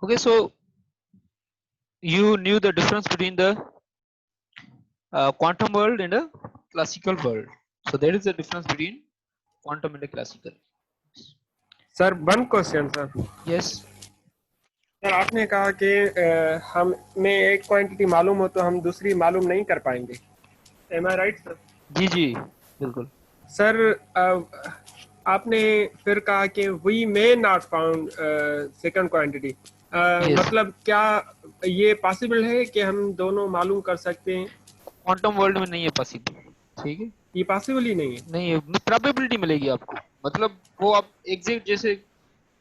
Okay, so you knew the difference between the quantum world and a classical world. So there is a difference between quantum and a classical. Sir one question sir. Yes. Sir आपने कहा कि हमें एक quantity मालूम हो तो हम दूसरी मालूम नहीं कर पाएंगे। Am I right sir? जी जी बिल्कुल। सर आपने फिर कहा कि we may not found second quantity, yes, मतलब क्या ये पॉसिबल है कि हम दोनों मालूम कर सकते हैं? क्वांटम वर्ल्ड में नहीं है पॉसिबल। ठीक है, ये पॉसिबल ही नहीं है। नहीं है, प्रोबेबिलिटी मिलेगी आपको। मतलब वो आप एग्जैक्ट, जैसे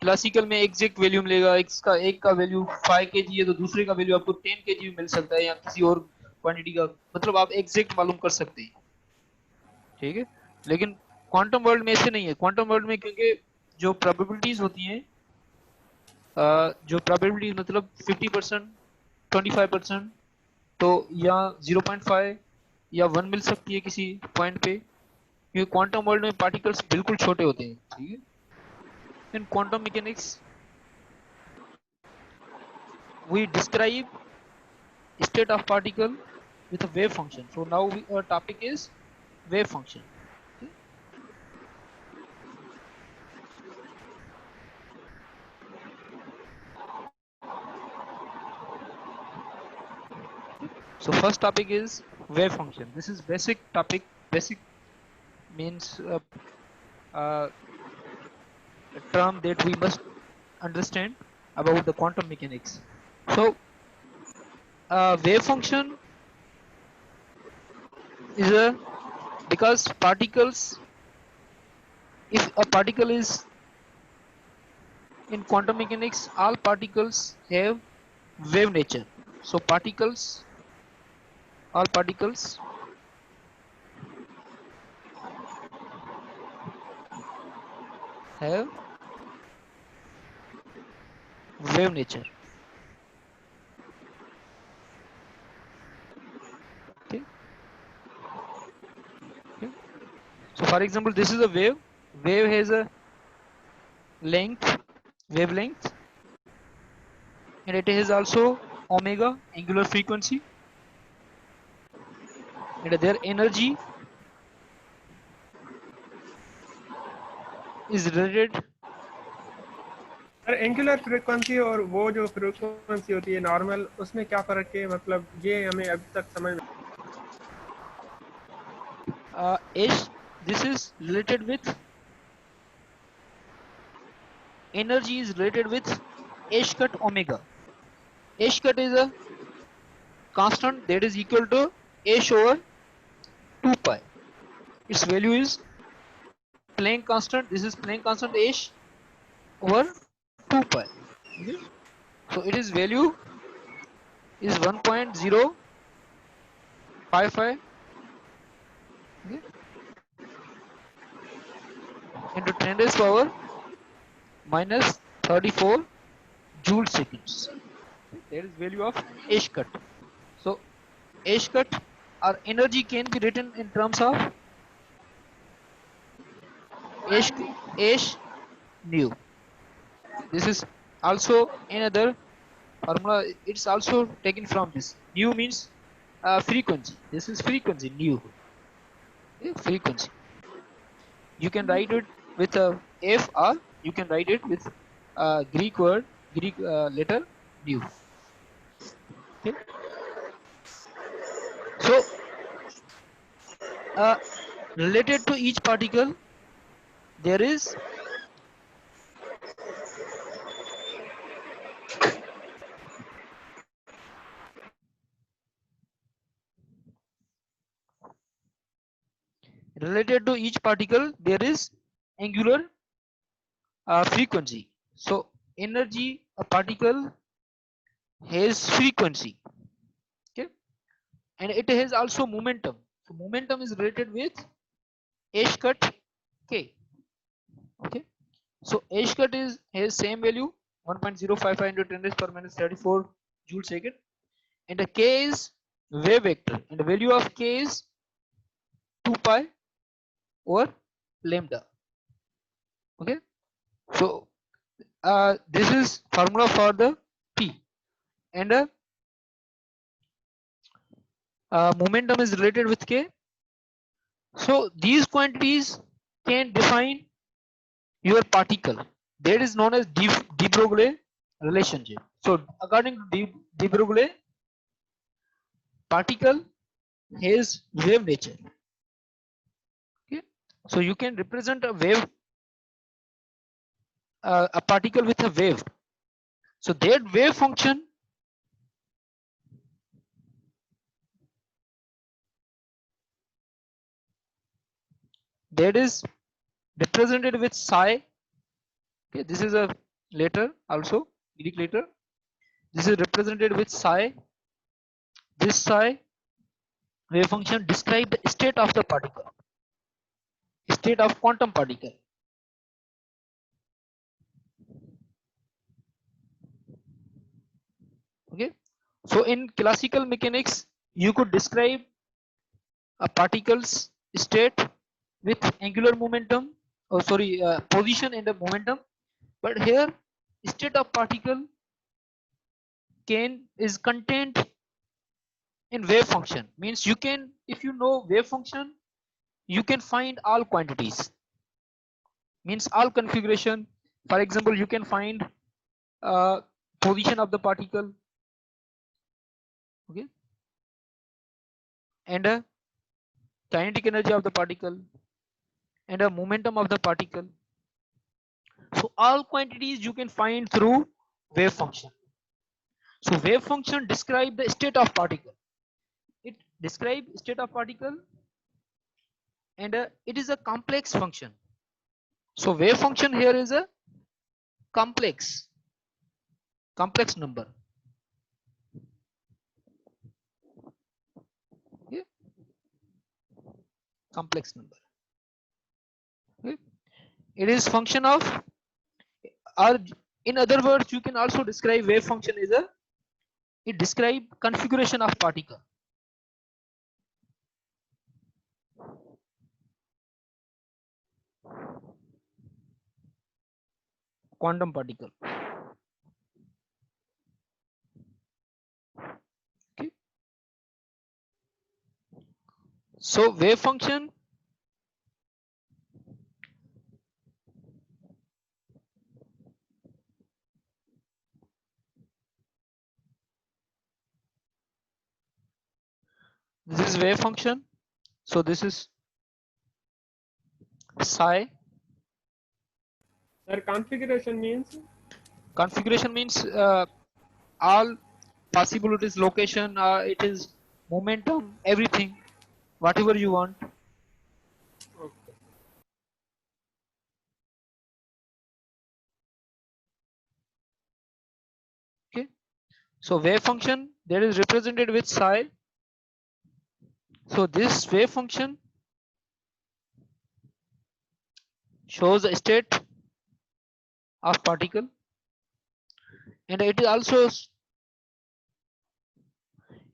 क्लासिकल में एग्जैक्ट वैल्यू मिलेगा, एक्स का एक का वैल्यू 5 kg है तो दूसरे का वैल्यू आपको 10 kg में मिल सकता है, या किसी और क्वांटिटी का, मतलब आप एग्जैक्ट मालूम कर सकते हैं। ठीक है, लेकिन क्वांटम वर्ल्ड में ऐसे नहीं है। क्वांटम वर्ल्ड में क्योंकि जो प्रोबेबिलिटीज होती हैं, जो प्रोबेबिलिटी मतलब 50%, 25%, तो या 0.5 या 1 मिल सकती है किसी पॉइंट पे, क्योंकि क्वांटम वर्ल्ड में पार्टिकल्स बिल्कुल छोटे होते हैं। ठीक है, इन quantum mechanics we describe state of particle with a wave function. So now our topic is wave function. Okay. So first topic is wave function. This is basic topic. Basic means uh, a term that we must understand about the quantum mechanics. So wave function is a, because particles, if a particle is in quantum mechanics, all particles have wave nature. So particles, all particles have wave nature. Okay. Okay. So for example, this is a wave. Wave has a length, wavelength, and it has also omega, angular frequency, and their energy is related. Sir angular frequency और वो जो frequency होती है normal, उसमें क्या फर्क है? मतलब ये हमें अभी तक समझ में। H, this is related with energy is related with H cut omega. H cut is a constant that is equal to H over 2 pi. Its value is Planck constant. This is Planck constant H over 2 pi. Okay. So it is value is 1.055, okay, into 10 raised power minus 34 joule seconds. Okay. That is value of H cut. So H cut or energy can be written in terms of H, H nu. This is also another formula. It's also taken from this. Nu means frequency. This is frequency nu. Okay, frequency. You can write it with a F, or you can write it with Greek word, Greek letter nu. Okay. So uh, related to each particle, there is related to each particle there is angular frequency. So energy, a particle has frequency, okay, and it has also momentum. So momentum is related with h cut k. Okay, so h cut is has same value 1.055 into 10 raised power minus 34 joule second, and the k is wave vector, and the value of k is 2 pi over lambda. Okay, so this is formula for the and momentum is related with k. So these quantities can define your particle. That is known as de Broglie relationship. So according to de Broglie, particle has wave nature. Okay, so you can represent a wave, a particle with a wave. So that wave function that is represented with psi. Okay, this is a letter also, Greek letter. This is represented with psi. This psi wave function describe the state of the particle, state of quantum particle. Okay, so in classical mechanics, you could describe a particle's state with angular momentum, or sorry, position and a momentum. But here, state of particle can is contained in wave function. Means you can, if you know wave function, you can find all quantities. Means all configuration. For example, you can find position of the particle, okay, and a kinetic energy of the particle, and a momentum of the particle. So all quantities you can find through wave function. So wave function describe the state of particle. It describe state of particle, and it is a complex function. So wave function here is a complex number. Okay? Complex number. Okay? It is function of, or in other words, you can also describe wave function as a, it describe configuration of particle. Quantum particle. Okay. So wave function this is wave function. So this is psi. Sir, configuration means? Configuration means all possibilities, location, it is momentum, everything, whatever you want. Okay. Okay, so wave function that is represented with psi. So this wave function shows the state of particle, and it is also,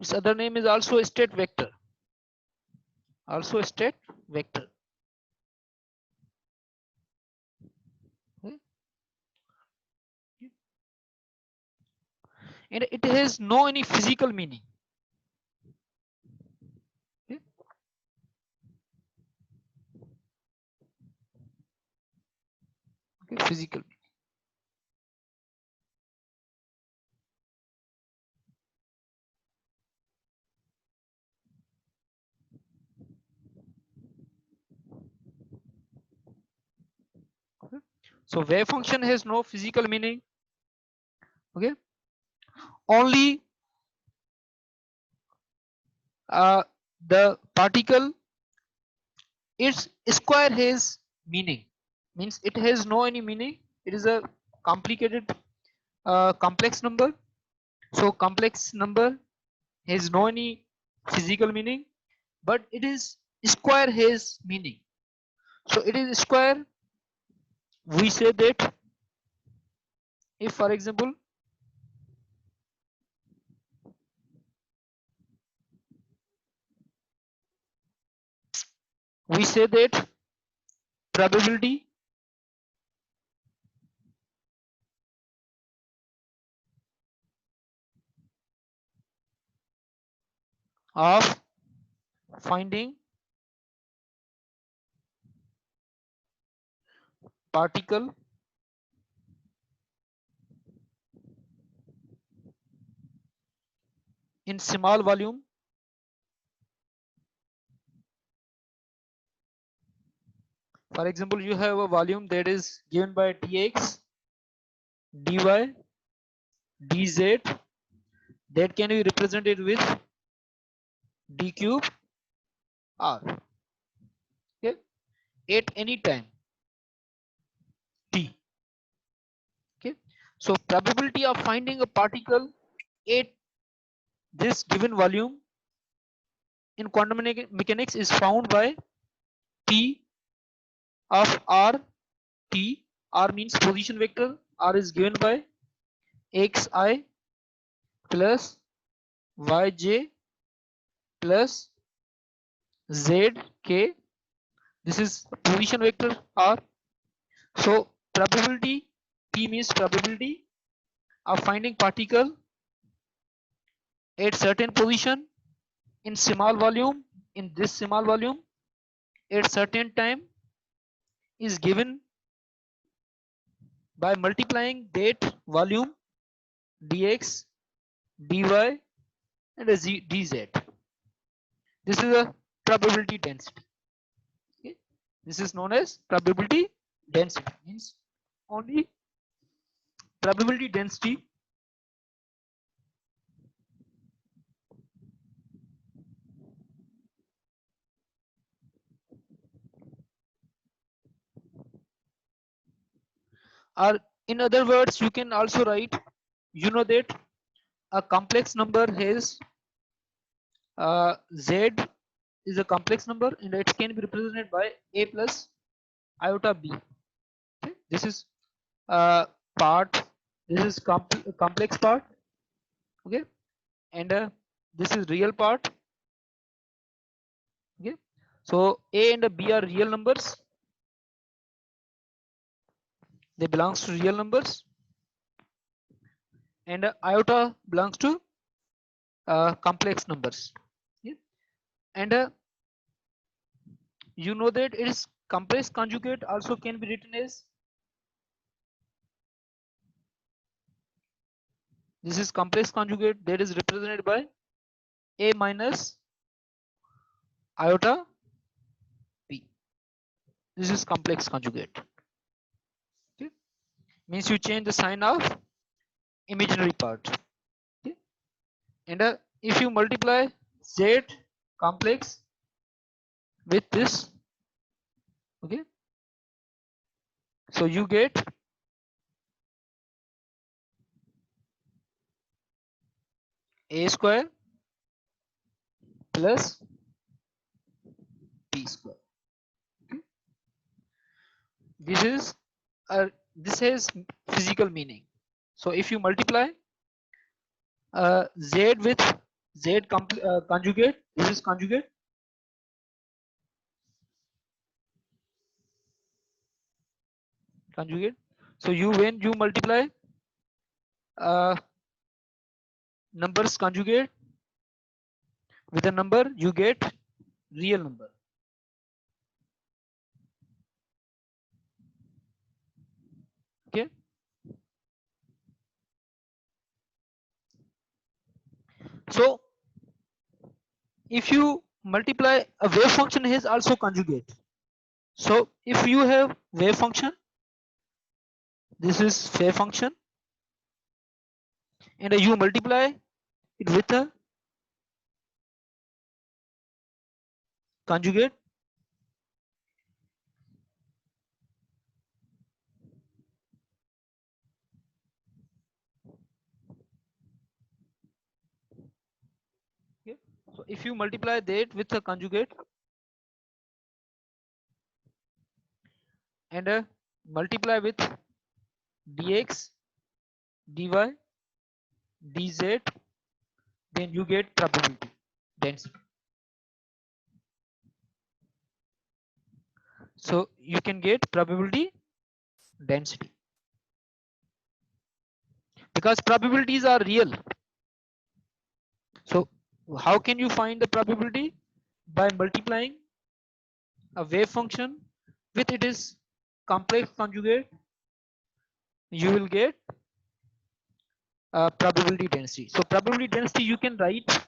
its other name is also state vector, also state vector. Okay. And it has no any physical meaning. Okay. Okay, physical meaning. Okay. So wave function has no physical meaning. Okay, only the particle, its square has meaning. Means it has no any meaning. It is a complicated complex number. So complex number has no any physical meaning, but it is square has meaning. So it is square. We say that if, for example, we say that probability of finding particle in small volume for example you have a volume that is given by dx dy dz that can be represented with d cube r, okay, at any time t, okay. So probability of finding a particle at this given volume in quantum mechanics is found by p of r t. R means position vector. R is given by xi plus yj plus zk. This is position vector r. So probability p means probability of finding particle at certain position in small volume, in this small volume at certain time is given by multiplying that volume dx dy and dz. This is a probability density, okay. This is known as probability density, means only probability density or in other words you can also write, you know that a complex number has z is a complex number and it can be represented by a plus iota b, okay. This is part, this is complex part, okay, and this is real part, okay. So a and b are real numbers, they belongs to real numbers, and iota belongs to complex numbers, yeah. And you know that it is complex conjugate also can be written as, this is complex conjugate that is represented by a minus iota b. This is complex conjugate, okay. Means you change the sign of imaginary part, okay. And if you multiply z complex with this, okay, so you get a square plus b square, okay. This is this has physical meaning. So if you multiply z with z conjugate, this is conjugate, conjugate. So you, when you multiply numbers conjugate with a number, you get real number, okay. So if you multiply a wave function has also conjugate. So if you have wave function, this is wave function, and you multiply it with a conjugate, okay. So if you multiply that with a conjugate and multiply with dx dy dz, then you get probability density. So you can get probability density because probabilities are real. So How can you find the probability? By multiplying a wave function with its complex conjugate, you will get probability density. So probability density you can write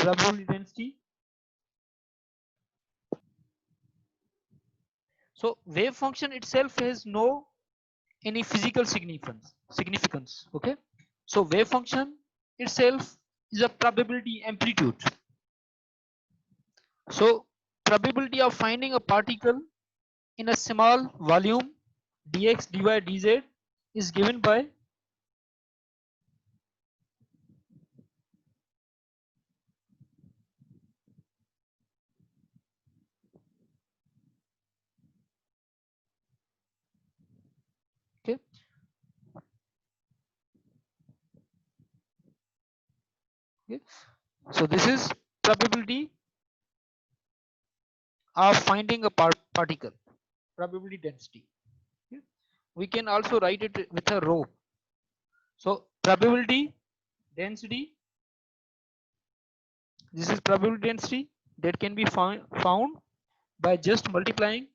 probability density. So wave function itself has no any physical significance. Okay, so wave function itself is a probability amplitude. So probability of finding a particle in a small volume dx dy dz is given by okay. Okay, so this is probability of finding a particle, probability density. Okay. We can also write it with a rho. So probability density, this is probability density that can be found by just multiplying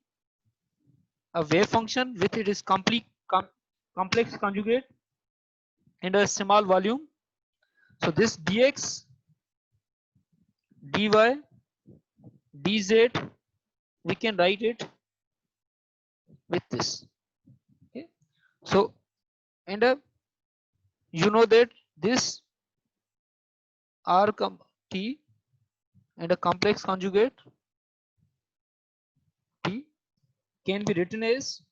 a wave function with its complex conjugate in a small volume. So this dx dy dz we can write it with this. Okay, so and you know that this r t and a complex conjugate t can be written as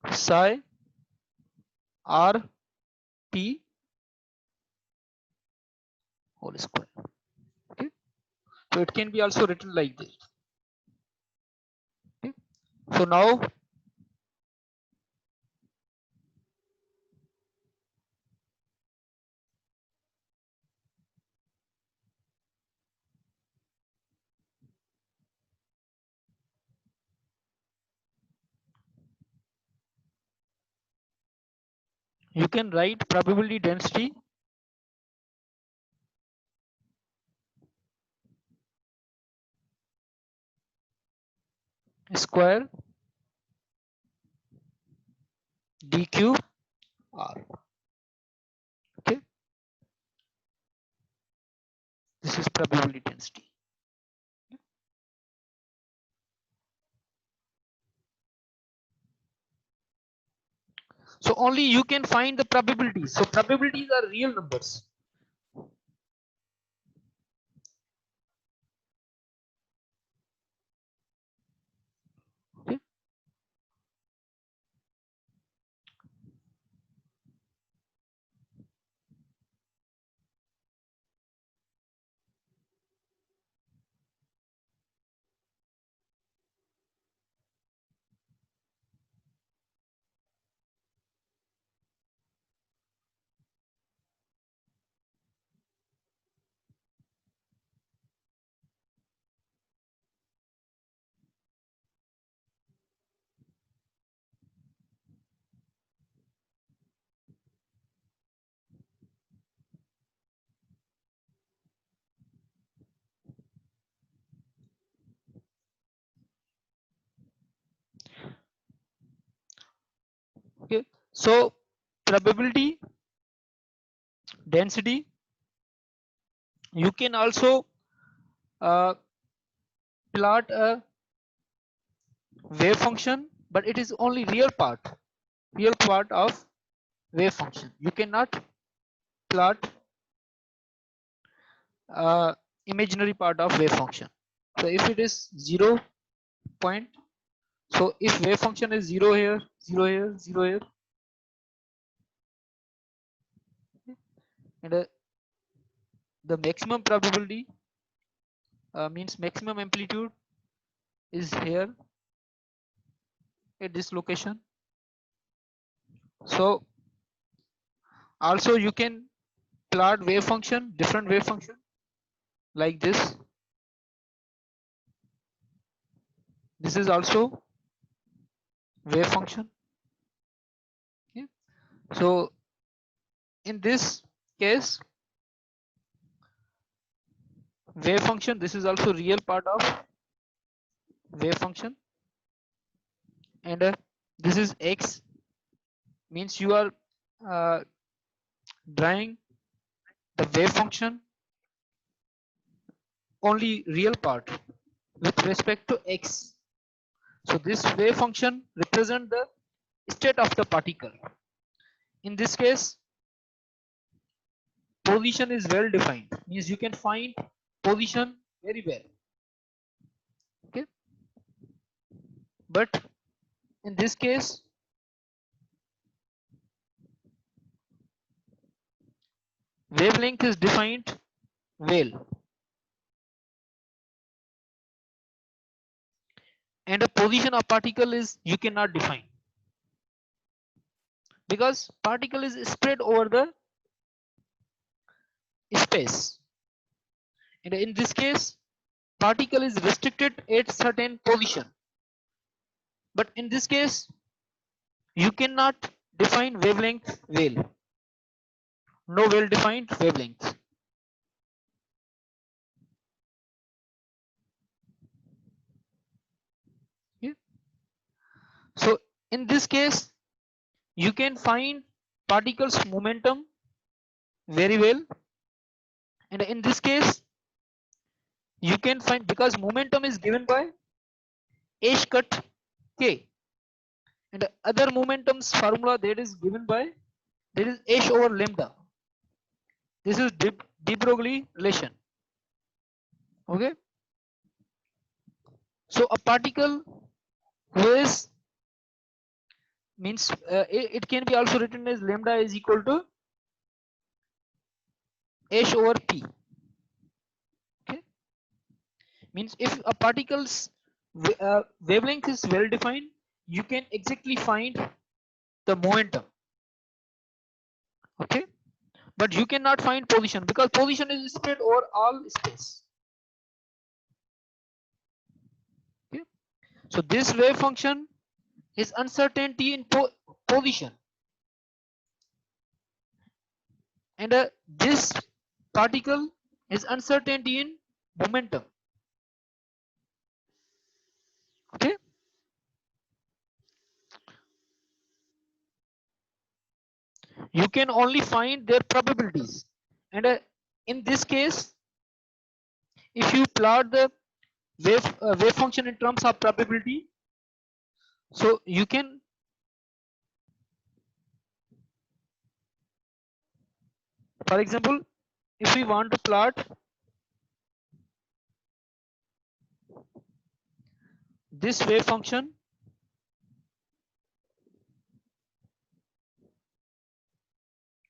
psi r t whole square. Okay, so it can be also written like this. Okay, so now you can write probability density square d cube r. Okay, this is probability density. So only you can find the probabilities. So probabilities are real numbers. Okay, okay. So probability density you can also uh, plot a wave function, but it is only real part of wave function. You cannot plot imaginary part of wave function. So if it is 0 point, so if wave function is 0 here, 0 here, 0 here, and the maximum probability means maximum amplitude is here at this location. So also you can plot wave function, different wave function like this. This is also wave function. Okay. So in this case, wave function, this is also real part of wave function, and this is x, means you are uh, drawing the wave function only real part with respect to x. So this wave function represent the state of the particle. In this case, position is well defined, means you can find position very well. Okay, but in this case, wavelength is defined well, and the position of particle is you cannot define, because particle is spread over the space, and in this case particle is restricted at certain position, but in this case you cannot define wavelength well, no well defined wavelength. Yeah. So in this case you can find particles momentum very well, and in this case you can find, because momentum is given by h cut k, and the other momentum's formula that is given by, there is h over lambda. This is de Broglie relation. Okay, so a particle who is, means it can be also written as lambda is equal to h over p. Okay, means if a particle's wavelength is well defined, you can exactly find the momentum. Okay, but you cannot find position because position is spread over all space. Okay, so this wave function is uncertainty in position, and this particle is uncertainty in momentum. Okay, you can only find their probabilities, and in this case if you plot the wave function in terms of probability, so you can, for example, if we want to plot this wave function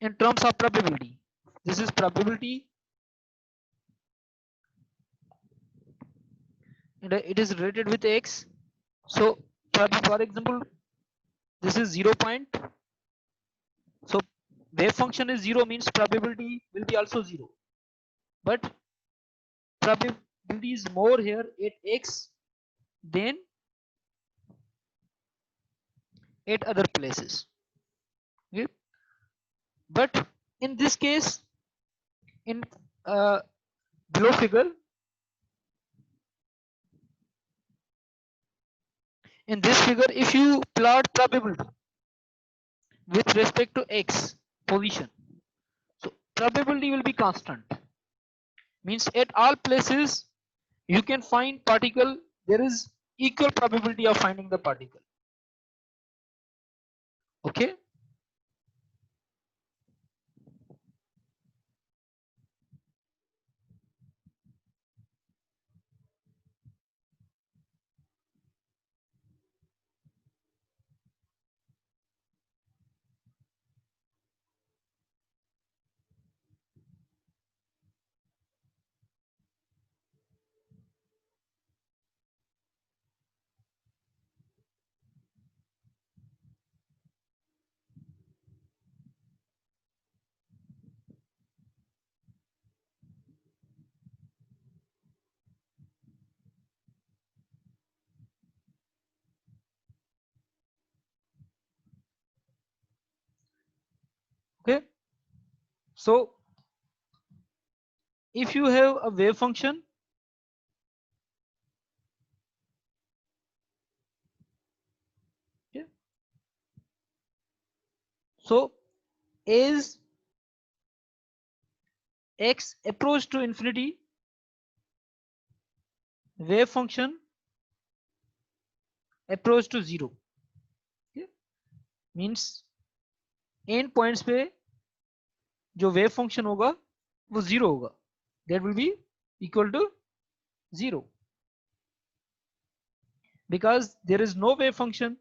in terms of probability, this is probability, and it is related with x. So for example, this is 0 point, so wave function is 0 means probability will be also 0, but probability is more here at x than at other places. Okay, but in this case, in below figure, in this figure if you plot probability with respect to x position, so probability will be constant, means at all places you can find particle, there is equal probability of finding the particle. Okay, So if you have a wave function, okay, so as x approach to infinity, wave function approach to zero, okay? Means end points पे जो wave function होगा वो zero होगा, that will be equal to zero, because there is no wave function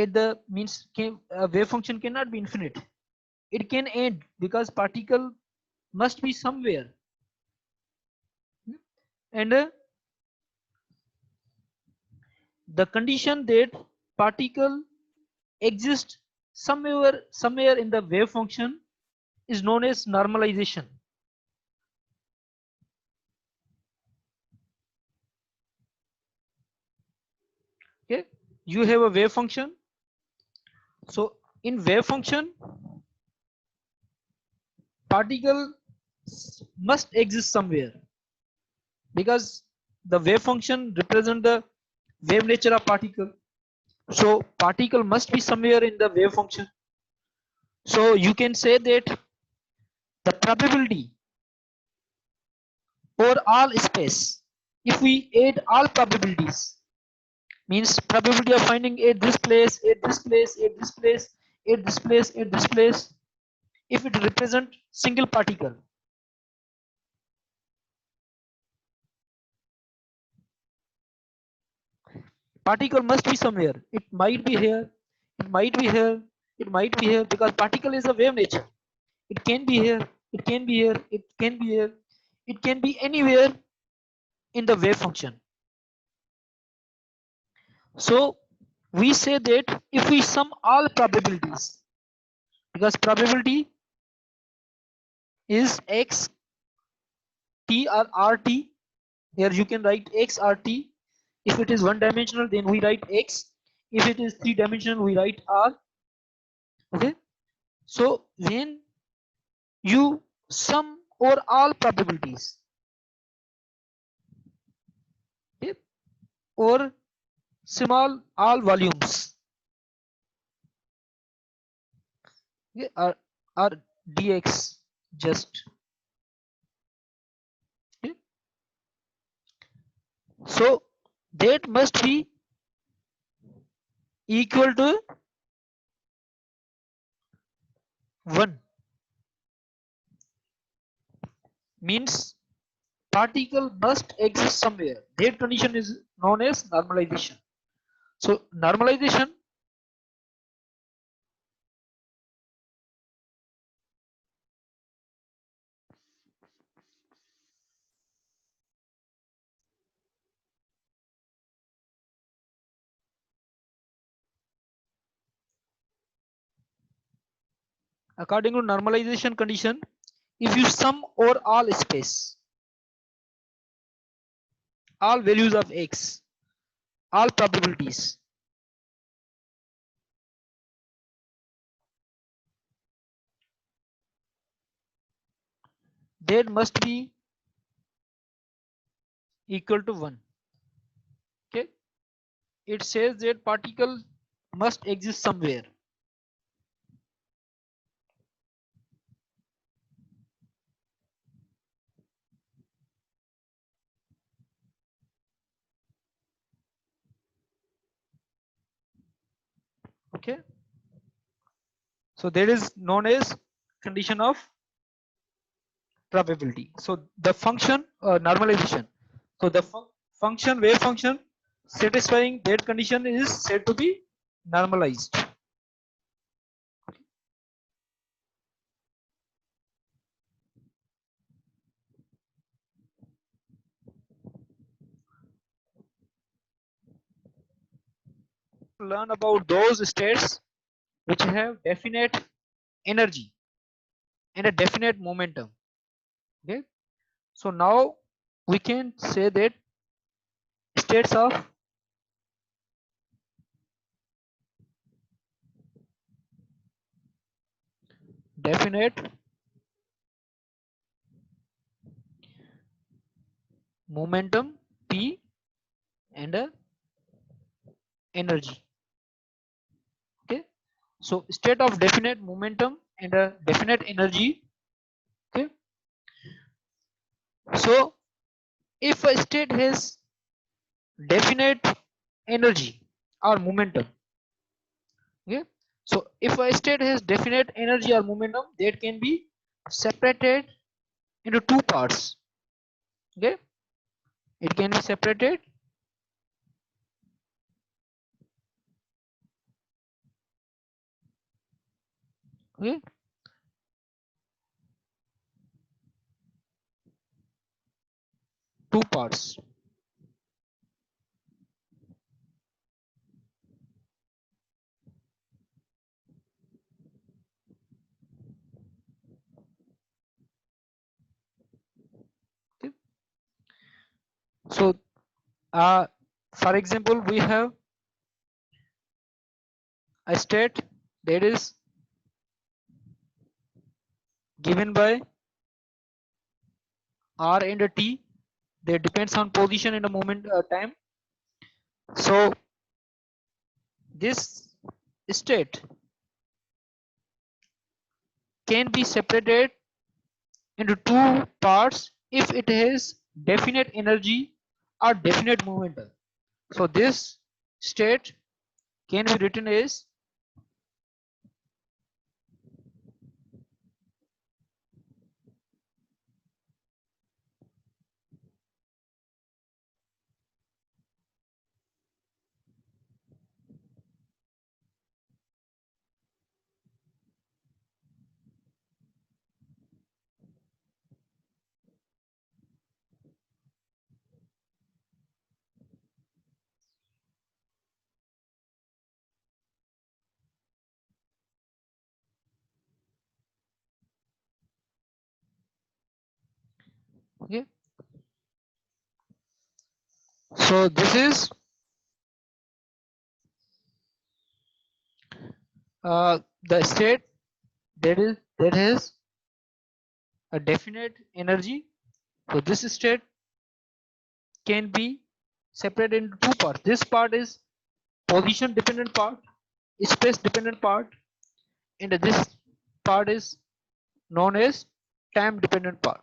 at the means a wave function cannot be infinite, it can end because particle must be somewhere, and the condition that particle exists somewhere in the wave function is known as normalization. Okay, you have a wave function, so in wave function particle must exist somewhere, because the wave function represent the wave nature of particle, so particle must be somewhere in the wave function. So you can say that the probability over all space, if we add all probabilities, means probability of finding at this place, at this place, at this place, at this place, at this place, if it represent single particle, particle must be somewhere, it might be here, it might be here, it might be here, because particle is a wave nature, it can be here, it can be here, it can be here, it can be anywhere in the wave function. So we say that if we sum all probabilities, because probability is x t or rt, here you can write x or t. If it is one dimensional, then we write x. If it is three dimensional, we write r. Okay, so when you sum over all probabilities, okay, or small all volumes, okay, or dx just, okay, so that must be equal to 1, means particle must exist somewhere, that condition is known as normalization. So normalization, according to normalization condition, if you sum over all space, all values of x, all probabilities, that must be equal to 1. Okay, it says that particle must exist somewhere. Okay, so that is known as condition of probability. So the function normalization, so the function wave function satisfying that condition is said to be normalized. Learn about those states which have definite energy and a definite momentum. Okay, so now we can say that states of definite momentum P and a energy. Okay, so state of definite momentum and a definite energy. Okay, so if a state has definite energy or momentum, okay, so if a state has definite energy or momentum, that can be separated into two parts. Okay, it can be separated okay two parts. Okay, so uh, for example, we have a state that is given by r and a t, that depends on position and a moment time. So this state can be separated into two parts if it has definite energy or definite momentum. So this state can be written as okay. So this is the state that has a definite energy. So this state can be separated into two parts. This part is position dependent part, space dependent part, and this part is known as time dependent part.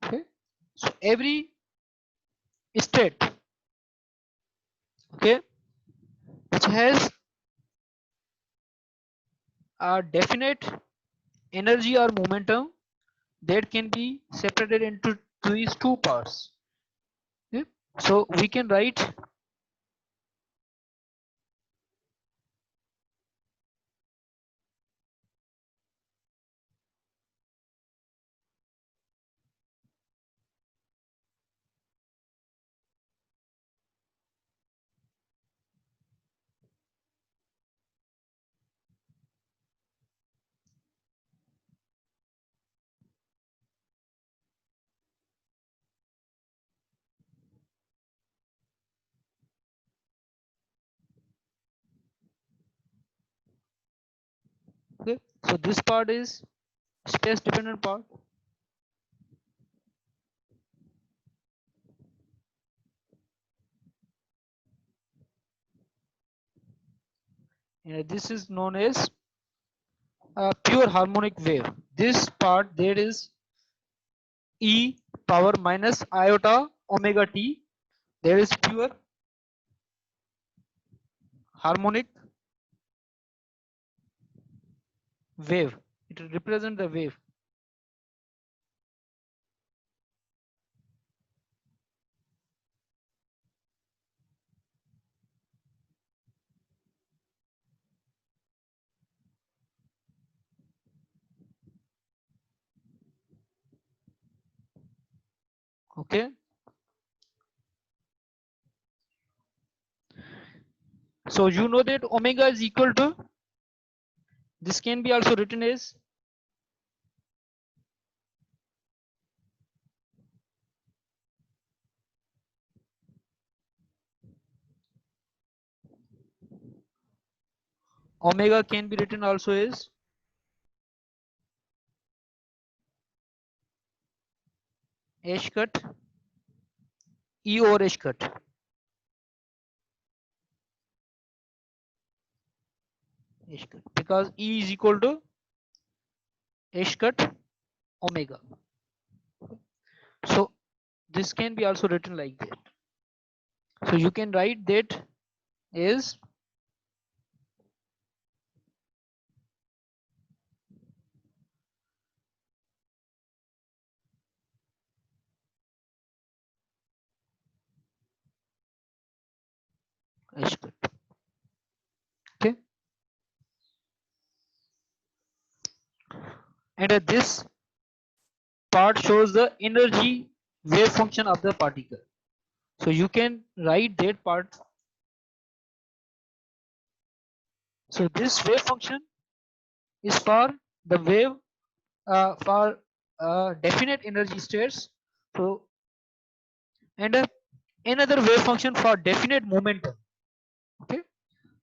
Okay, so every state, okay, which has a definite energy or momentum, that can be separated into these two parts. Okay, so we can write okay, so this part is space dependent part, and this is known as a pure harmonic wave. This part there is e power minus iota omega t, there is pure harmonic wave, it represents the wave. Okay, so you know that omega is equal to, this can be also written as omega can be written also as h cut E over h cut. H cut, because E is equal to h cut omega. So this can be also written like that. So you can write that is h cut. Okay, and this part shows the energy wave function of the particle. So you can write that part. So this wave function is for the wave for definite energy states. So and another wave function for definite momentum. Okay,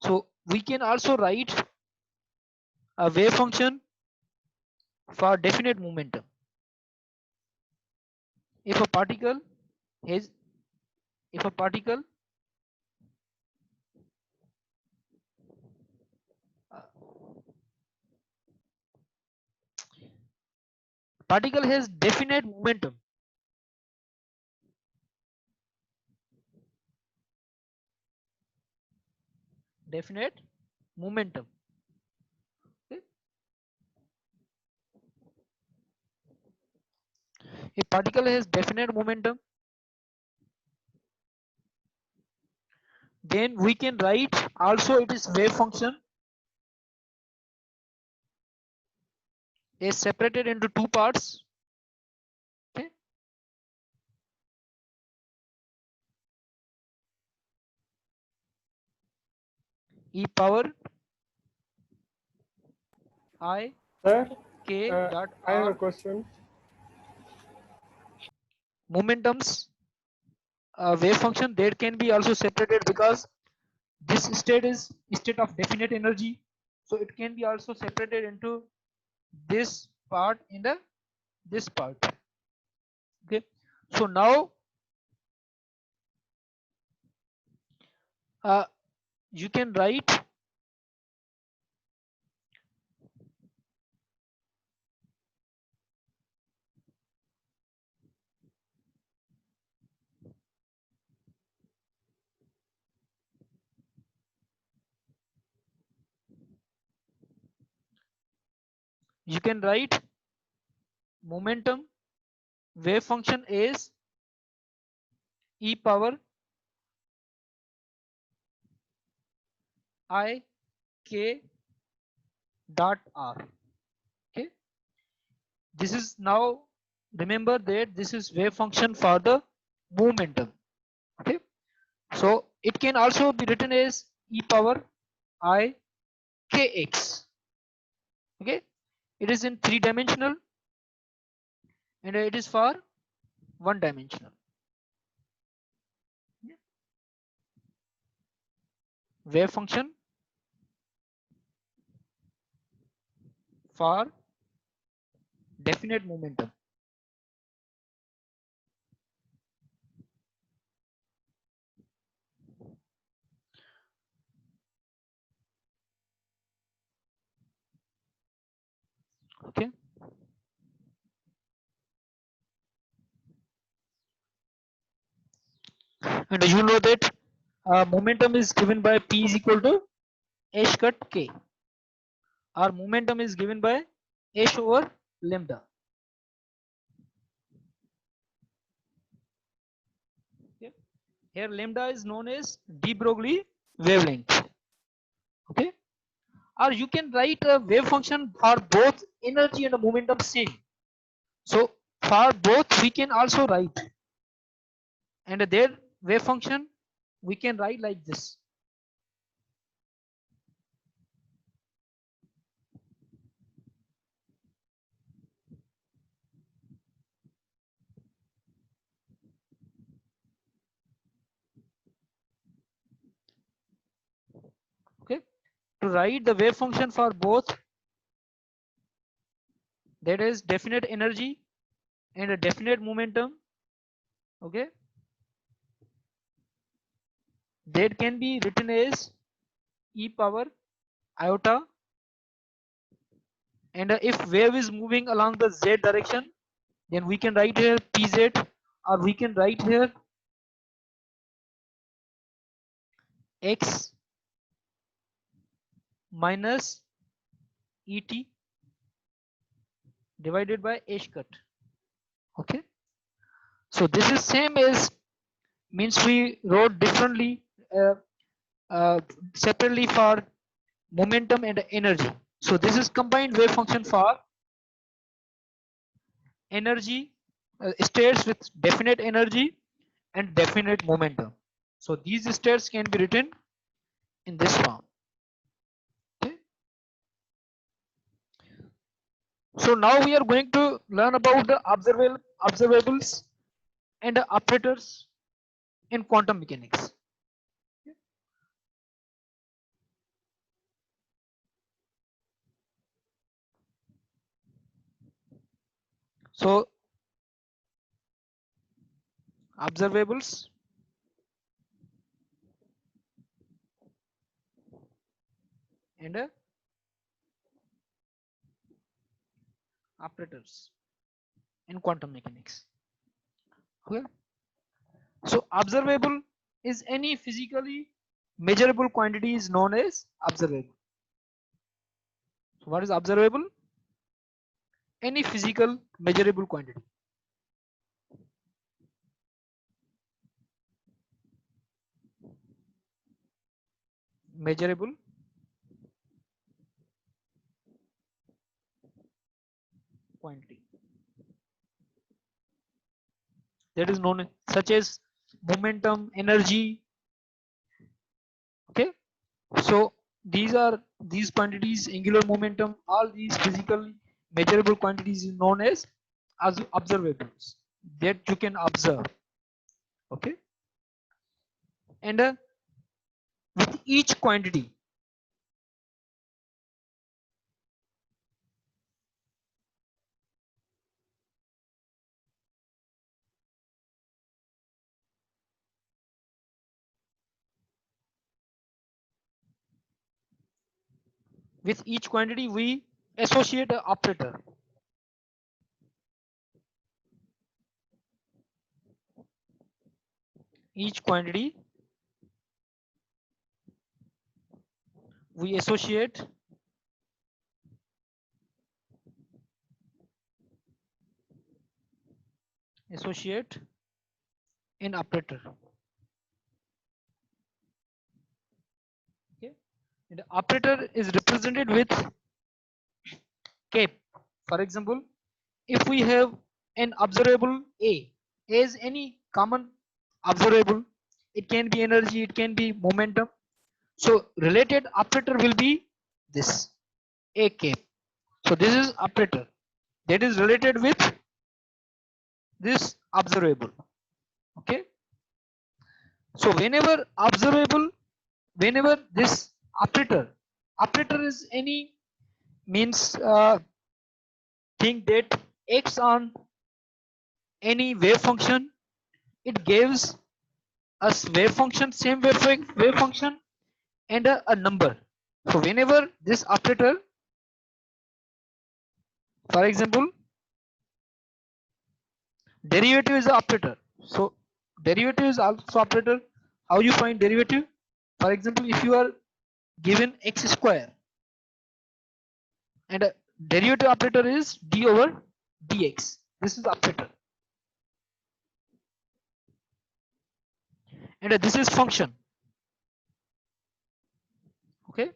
so we can also write a wave function for definite momentum. If a particle has if a particle has definite momentum, definite momentum. Okay? A particle has definite momentum, then we can write also it is wave function is separated into two parts. Okay? E power I Sir, k dot I have a r question. momentums wave function that can be also separated because this state is state of definite energy, so it can be also separated into this part in the this part. Okay, so now uh, you can write momentum wave function is e power I k dot r. Okay, this is now, remember that this is wave function for the momentum. Okay, so it can also be written as e power I kx. Okay, it is in 3-dimensional and it is for 1-dimensional. Wave function for definite momentum. Okay, and you know that momentum is given by p is equal to h cut k. Our momentum is given by h over lambda. Okay. Here lambda is known as de Broglie wavelength. Okay, or you can write a wave function for both energy and momentum same. So for both we can also write, and their wave function we can write like this. Okay, to write the wave function for both, that is definite energy and a definite momentum, Okay, that can be written as e power iota, and if wave is moving along the z direction, then we can write here pz, or we can write here x minus et divided by h cut. Okay, so this is same as, means we wrote differently, uh, uh, separately for momentum and energy. So this is combined wave function for energy, states with definite energy and definite momentum. So these states can be written in this form. Okay. So now we are going to learn about the observables and the operators in quantum mechanics. So observables and operators in quantum mechanics. Okay. So observable is any physically measurable quantity is known as observable. So what is observable? Any physical measurable quantity. Measurable quantity. That is known as, such as momentum, energy. Okay. So these quantities, angular momentum, all these physical measurable quantities is known as observables that you can observe. Okay. And with each quantity, we associate an operator. Each quantity we associate an operator. Okay. And the operator is represented with cape. For example, if we have an observable A is any common observable, it can be energy, it can be momentum. So related operator will be this A cape. So this is operator that is related with this observable. Okay. So whenever this operator is any means thing that acts on any wave function, it gives us wave function, same wave function, and a number. So whenever this operator, for example, derivative is the operator. So derivative is also operator. How you find derivative? For example, if you are given x square and derivative operator is d over dx, this is operator, and this is function. Okay.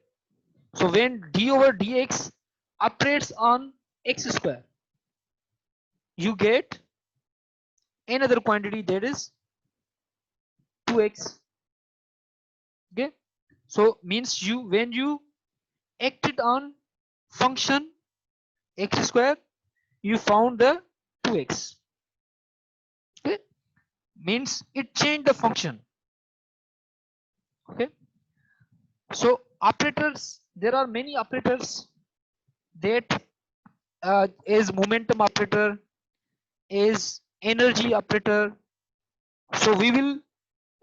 So when d over dx operates on x square, you get another quantity that is 2x. Okay. So means you, when you acted on function x square, you found the 2x. Okay. Means it changed the function. Okay. So operators, there are many operators that is momentum operator, is energy operator, So we will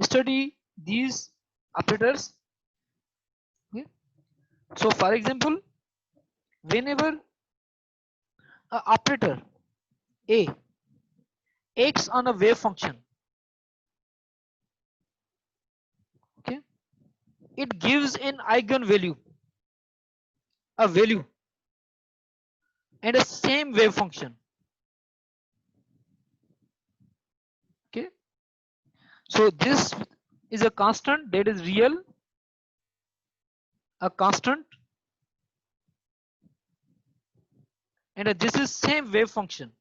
study these operators. Okay? So for example, whenever a operator A acts on a wave function, okay, it gives an eigenvalue, a value, and a same wave function. Okay, so this is a constant that is real, a constant, and this is same wave function.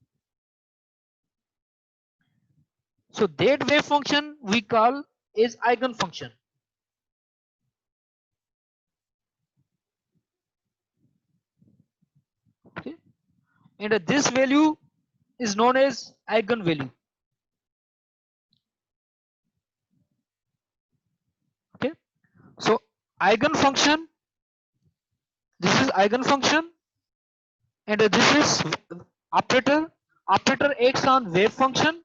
So that wave function we call is eigenfunction. Okay, and this value is known as eigenvalue. Okay, so eigenfunction, this is eigenfunction, and this is operator. Operator acts on wave function,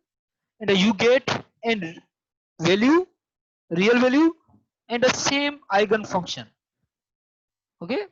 and you get a value, real value, and the same eigenfunction. Okay,